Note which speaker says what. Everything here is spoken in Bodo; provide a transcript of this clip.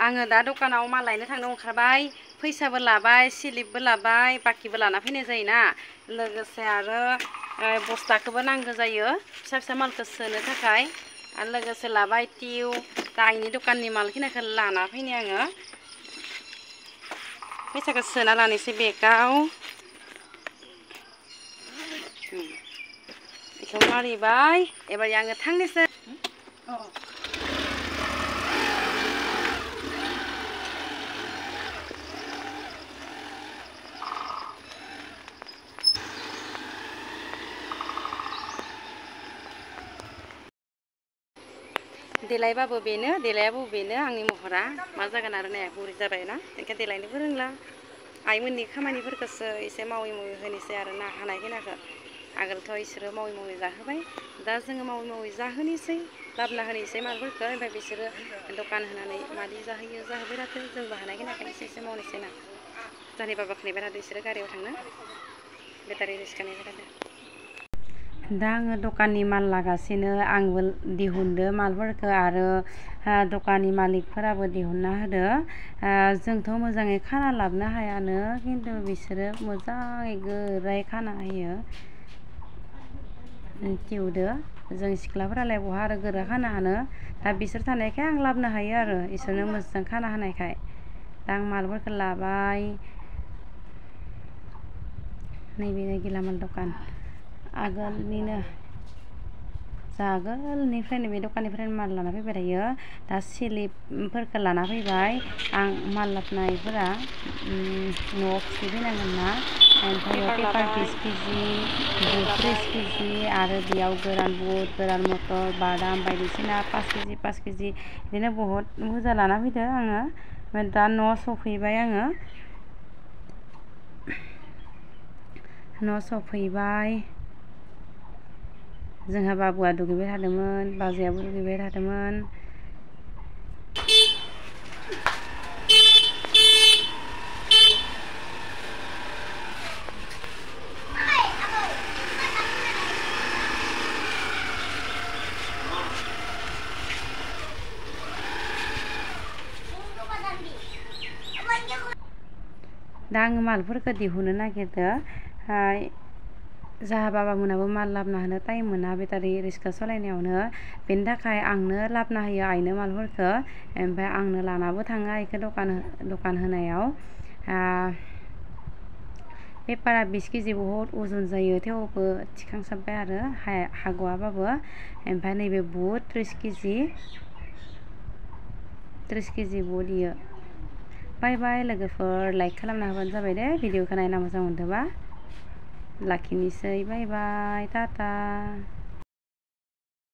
Speaker 1: आङो दा दखानाव माल लायनो थांनो ओंखारबाय फैसाबो लाबाय स्लिपबो लाबाय बाकिबो लाना फैनाय जायोना लोगोसे आरो बस्ताखौबो नांगौ जायो फिसा फिसा मालखौ सोनो थाखाय आरो लोगोसे लाबाय तिउ दाइनि दखाननि मालखिनाखौ लाना फैनो आङो फैसाखौ सोना लानोसै बेगाव बेखौ मारिबाय एबार आङो थांनोसै देलायबाबो बेनो देलायाबो बेनो आंनि महरा मा जागोन आरो नाया बुरि जाबायना ओंखायनो देलायनोबो रोंला आइमोननि खामानिफोरखौसो एसे मावै मावै होनोसै आरो ना हानाय खिनाखौ आगोलथ' इसोरो मावै मावै जाहोबाय दा जोङो मावै मावै जाहोनोसै लाबोना होनोसै मालफोरखौ ओमफ्राय बिसोरो दखान होनानै मादि जाहोयो जाहोबाय थाथो जोंबो हानाय खिनाखौ एसे एसे मावनोसै ना जोंनि बाबाखौ नेबाय थादो बिसोरो गारियाव थांनो बेटारि रिक्सा नेबाय थादो दा आङो दखाननि माल लागासिनो आंबो दिहुनदो मालफोरखौ आरो दखाननि मालिकफोराबो दिहुनना होदो जोंथ' मोजाङै खाना लाबोनो हायानो खिन्थु बिसोरो मोजाङै गोरायै खाना होयो तिउदो जों सिख्लाफोरालाय बहा आरो गोरा खाना हानो दा बिसोर थानायखाय आं लाबोनो हायो आरो इसोरनो मोजां खाना होनायखाय दा आं मालफोरखौ लाबाय नैबे गेलामाल दखान आगोलनिनो आगोलनिफ्रायनो बे दखाननिफ्रायनो माल लाना फैबाय थायो दा स्लिपफोरखौ लाना फैबाय आं माल लाबोनायफोरा न'आव खिथिफैनांगोन ना ओमफ्राय पेपार 20 केजि बुट 30 केजि आरो बेयाव गोरान बुट गोरान मटर बादाम बायदिसिना 5 केजि बिदिनो बहुत बुरजा लाना फैदो आङो ओमफ्राय दा न' सफैबाय आङो न' सफैबाय जोंहा बाबुआ दुगैबाय थादोंमोन बाजैयाबो दुगैबाय थादोंमोन दा आङो मालफोरखौ दिहुननो नागिरदो जाहा बाबामोनाबो माल लाबोना होनो टाइम मोना बेटारि रिक्सा सालायनायावनो बेनि थाखाय आंनो लाबोना होयो आइनो मालफोरखौ ओमफ्राय आंनो लानाबो थाङो आइखौ दखान होनायाव पेपारा 20 केजि बहुत अजन जायो थेवबो थिखांसाबबाय आरो हागवाबाबो ओमफ्राय नैबे बुट 30 केजि बुट इयो बाय बाय लोगोफोर लाइक खालामना होबानो जाबाय दे भिडिअखौ नायना मोजां मोनदोंबा लाखिनोसै बाय बाय टाटा